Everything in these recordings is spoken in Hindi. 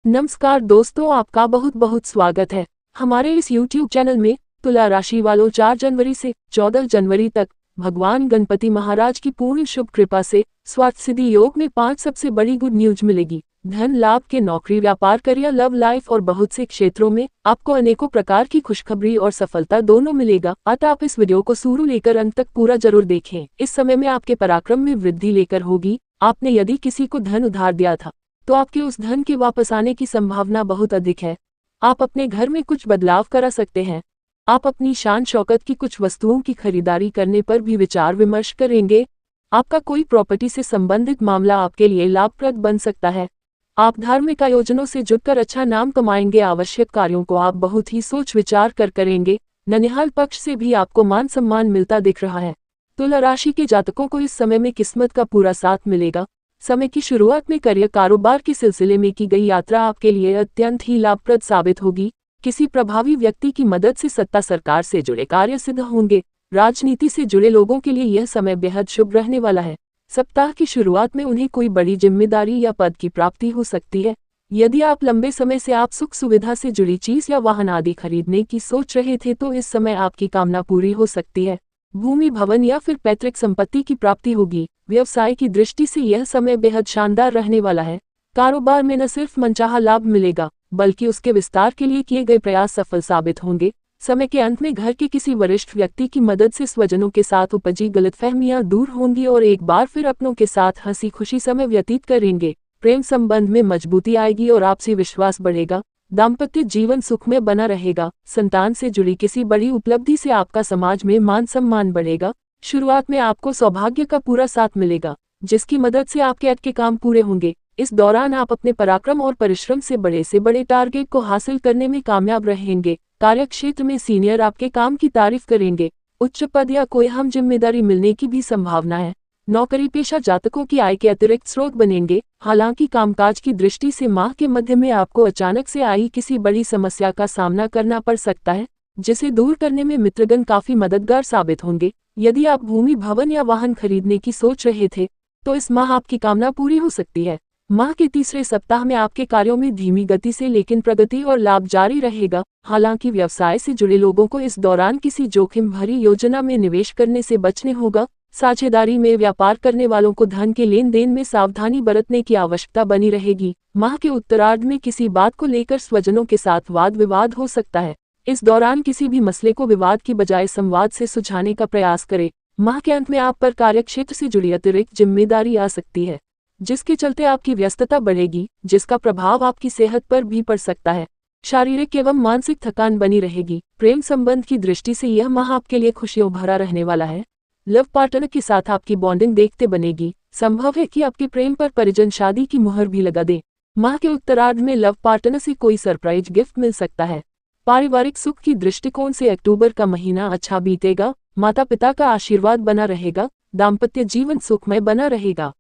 नमस्कार दोस्तों, आपका बहुत बहुत स्वागत है हमारे इस YouTube चैनल में। तुला राशि वालों 4 जनवरी से 14 जनवरी तक भगवान गणपति महाराज की पूर्ण शुभ कृपा से स्वास्थ्य सिद्धि योग में 5 सबसे बड़ी गुड न्यूज मिलेगी। धन लाभ के नौकरी व्यापार करियर लव लाइफ और बहुत से क्षेत्रों में आपको अनेकों प्रकार की खुशखबरी और सफलता दोनों मिलेगा। अतः आप इस वीडियो को शुरू लेकर अंत तक पूरा जरूर देखें। इस समय में आपके पराक्रम में वृद्धि लेकर होगी। आपने यदि किसी को धन उधार दिया था तो आपके उस धन के वापस आने की संभावना बहुत अधिक है। आप अपने घर में कुछ बदलाव करा सकते हैं। आप अपनी शान शौकत की कुछ वस्तुओं की खरीदारी करने पर भी विचार विमर्श करेंगे। आपका कोई प्रॉपर्टी से संबंधित मामला आपके लिए लाभप्रद बन सकता है। आप धार्मिक आयोजनों से जुड़कर अच्छा नाम कमाएंगे। आवश्यक कार्यों को आप बहुत ही सोच विचार कर करेंगे। ननिहाल पक्ष से भी आपको मान सम्मान मिलता दिख रहा है। तुला राशि के जातकों को इस समय में किस्मत का पूरा साथ मिलेगा। समय की शुरुआत में करियर कारोबार के सिलसिले में की गई यात्रा आपके लिए अत्यंत ही लाभप्रद साबित होगी। किसी प्रभावी व्यक्ति की मदद से सत्ता सरकार से जुड़े कार्य सिद्ध होंगे। राजनीति से जुड़े लोगों के लिए यह समय बेहद शुभ रहने वाला है। सप्ताह की शुरुआत में उन्हें कोई बड़ी जिम्मेदारी या पद की प्राप्ति हो सकती है। यदि आप लंबे समय से आप सुख सुविधा से जुड़ी चीज या वाहन आदि खरीदने की सोच रहे थे तो इस समय आपकी कामना पूरी हो सकती है। भूमि भवन या फिर पैतृक संपत्ति की प्राप्ति होगी। व्यवसाय की दृष्टि से यह समय बेहद शानदार रहने वाला है। कारोबार में न सिर्फ मनचाहा लाभ मिलेगा बल्कि उसके विस्तार के लिए किए गए प्रयास सफल साबित होंगे। समय के अंत में घर के किसी वरिष्ठ व्यक्ति की मदद से स्वजनों के साथ उपजी गलतफहमियां दूर होंगी और एक बार फिर अपनों के साथ हंसी खुशी समय व्यतीत करेंगे। प्रेम संबंध में मजबूती आएगी और आपसी विश्वास बढ़ेगा। दाम्पत्य जीवन सुख में बना रहेगा। संतान से जुड़ी किसी बड़ी उपलब्धि से आपका समाज में मान सम्मान बढ़ेगा। शुरुआत में आपको सौभाग्य का पूरा साथ मिलेगा जिसकी मदद से आपके अटके काम पूरे होंगे। इस दौरान आप अपने पराक्रम और परिश्रम से बड़े टारगेट को हासिल करने में कामयाब रहेंगे। कार्यक्षेत्र में सीनियर आपके काम की तारीफ करेंगे। उच्च पद या कोई अहम जिम्मेदारी मिलने की भी संभावना है। नौकरी पेशा जातकों की आय के अतिरिक्त स्रोत बनेंगे। हालांकि कामकाज की दृष्टि से माह के मध्य में आपको अचानक से आई किसी बड़ी समस्या का सामना करना पड़ सकता है जिसे दूर करने में मित्रगण काफी मददगार साबित होंगे। यदि आप भूमि भवन या वाहन खरीदने की सोच रहे थे तो इस माह आपकी कामना पूरी हो सकती है। माह के तीसरे सप्ताह में आपके कार्यों में धीमी गति से लेकिन प्रगति और लाभ जारी रहेगा। हालांकि व्यवसाय से जुड़े लोगों को इस दौरान किसी जोखिम भरी योजना में निवेश करने से बचने होगा। साझेदारी में व्यापार करने वालों को धन के लेन देन में सावधानी बरतने की आवश्यकता बनी रहेगी। माह के उत्तरार्ध में किसी बात को लेकर स्वजनों के साथ वाद विवाद हो सकता है। इस दौरान किसी भी मसले को विवाद की बजाय संवाद से सुलझाने का प्रयास करें। माह के अंत में आप पर कार्यक्षेत्र से जुड़ी अतिरिक्त जिम्मेदारी आ सकती है जिसके चलते आपकी व्यस्तता बढ़ेगी जिसका प्रभाव आपकी सेहत पर भी पड़ सकता है। शारीरिक एवं मानसिक थकान बनी रहेगी। प्रेम संबंध की दृष्टि से यह माह आपके लिए खुशियों भरा रहने वाला है। लव पार्टनर के साथ आपकी बॉन्डिंग देखते बनेगी। संभव है कि आपके प्रेम पर परिजन शादी की मुहर भी लगा दे। माह के उत्तरार्ध में लव पार्टनर से कोई सरप्राइज गिफ्ट मिल सकता है। पारिवारिक सुख की दृष्टिकोण से अक्टूबर का महीना अच्छा बीतेगा। माता पिता का आशीर्वाद बना रहेगा। दाम्पत्य जीवन सुखमय बना रहेगा।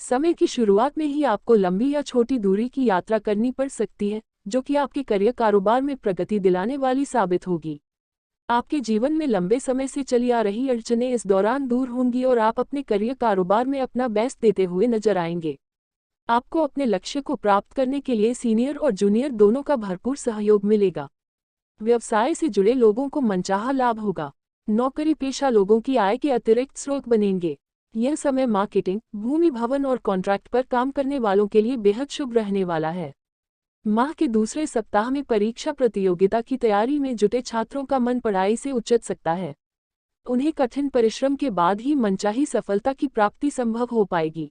समय की शुरुआत में ही आपको लंबी या छोटी दूरी की यात्रा करनी पड़ सकती है जो कि आपके करियर कारोबार में प्रगति दिलाने वाली साबित होगी। आपके जीवन में लंबे समय से चली आ रही अड़चनें इस दौरान दूर होंगी और आप अपने करियर कारोबार में अपना बेस्ट देते हुए नजर आएंगे। आपको अपने लक्ष्य को प्राप्त करने के लिए सीनियर और जूनियर दोनों का भरपूर सहयोग मिलेगा। व्यवसाय से जुड़े लोगों को मनचाहा लाभ होगा। नौकरी पेशा लोगों की आय के अतिरिक्त स्रोत बनेंगे। यह समय मार्केटिंग, भूमि भवन और कॉन्ट्रैक्ट पर काम करने वालों के लिए बेहद शुभ रहने वाला है। माह के दूसरे सप्ताह में परीक्षा प्रतियोगिता की तैयारी में जुटे छात्रों का मन पढ़ाई से उचट सकता है। उन्हें कठिन परिश्रम के बाद ही मनचाही सफलता की प्राप्ति संभव हो पाएगी।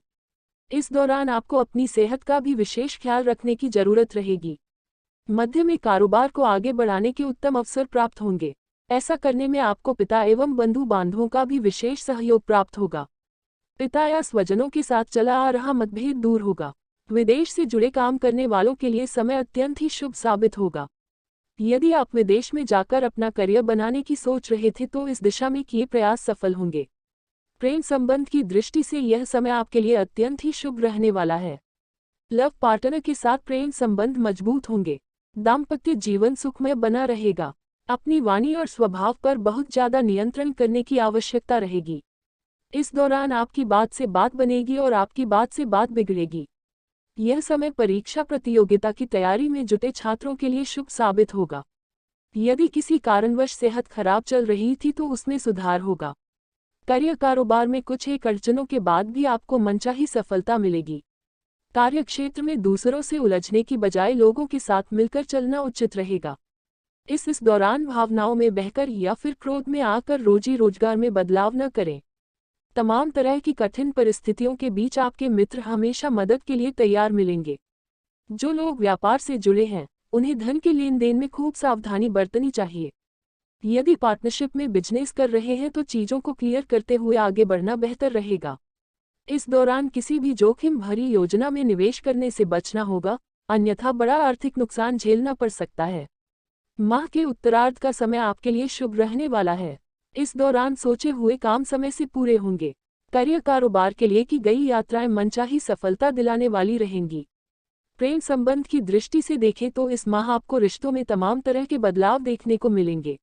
इस दौरान आपको अपनी सेहत का भी विशेष ख्याल रखने की जरूरत रहेगी। मध्य में कारोबार को आगे बढ़ाने के उत्तम अवसर प्राप्त होंगे। ऐसा करने में आपको पिता एवं बंधु बांधवों का भी विशेष सहयोग प्राप्त होगा। पिता या स्वजनों के साथ चला आ रहा मतभेद दूर होगा। विदेश से जुड़े काम करने वालों के लिए समय अत्यंत ही शुभ साबित होगा। यदि आप विदेश में जाकर अपना करियर बनाने की सोच रहे थे तो इस दिशा में किए प्रयास सफल होंगे। प्रेम संबंध की दृष्टि से यह समय आपके लिए अत्यंत ही शुभ रहने वाला है। लव पार्टनर के साथ प्रेम संबंध मजबूत होंगे। दाम्पत्य जीवन सुखमय बना रहेगा। अपनी वाणी और स्वभाव पर बहुत ज्यादा नियंत्रण करने की आवश्यकता रहेगी। इस दौरान आपकी बात से बात बनेगी और आपकी बात से बात बिगड़ेगी। यह समय परीक्षा प्रतियोगिता की तैयारी में जुटे छात्रों के लिए शुभ साबित होगा। यदि किसी कारणवश सेहत खराब चल रही थी तो उसमें सुधार होगा। कार्य कारोबार में कुछ एक अड़चनों के बाद भी आपको मनचाही सफलता मिलेगी। कार्यक्षेत्र में दूसरों से उलझने की बजाय लोगों के साथ मिलकर चलना उचित रहेगा। इस दौरान भावनाओं में बहकर या फिर क्रोध में आकर रोजी रोजगार में बदलाव न करें। तमाम तरह की कठिन परिस्थितियों के बीच आपके मित्र हमेशा मदद के लिए तैयार मिलेंगे। जो लोग व्यापार से जुड़े हैं, उन्हें धन के लेन देन में खूब सावधानी बरतनी चाहिए। यदि पार्टनरशिप में बिजनेस कर रहे हैं तो चीजों को क्लियर करते हुए आगे बढ़ना बेहतर रहेगा। इस दौरान किसी भी जोखिम भरी योजना में निवेश करने से बचना होगा, अन्यथा बड़ा आर्थिक नुकसान झेलना पड़ सकता है। माह के उत्तरार्ध का समय आपके लिए शुभ रहने वाला है। इस दौरान सोचे हुए काम समय से पूरे होंगे। कार्य कारोबार के लिए की गई यात्राएं मनचाही सफलता दिलाने वाली रहेंगी। प्रेम संबंध की दृष्टि से देखें तो इस माह आपको रिश्तों में तमाम तरह के बदलाव देखने को मिलेंगे।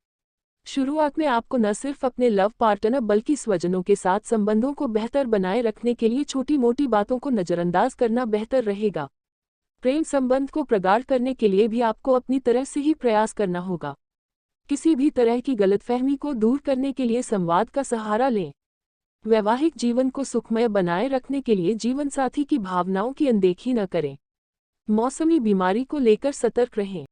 शुरुआत में आपको न सिर्फ अपने लव पार्टनर बल्कि स्वजनों के साथ संबंधों को बेहतर बनाए रखने के लिए छोटी मोटी बातों को नजरअंदाज करना बेहतर रहेगा। प्रेम संबंध को प्रगाढ़ करने के लिए भी आपको अपनी तरह से ही प्रयास करना होगा। किसी भी तरह की गलतफहमी को दूर करने के लिए संवाद का सहारा लें। वैवाहिक जीवन को सुखमय बनाए रखने के लिए जीवनसाथी की भावनाओं की अनदेखी न करें। मौसमी बीमारी को लेकर सतर्क रहें।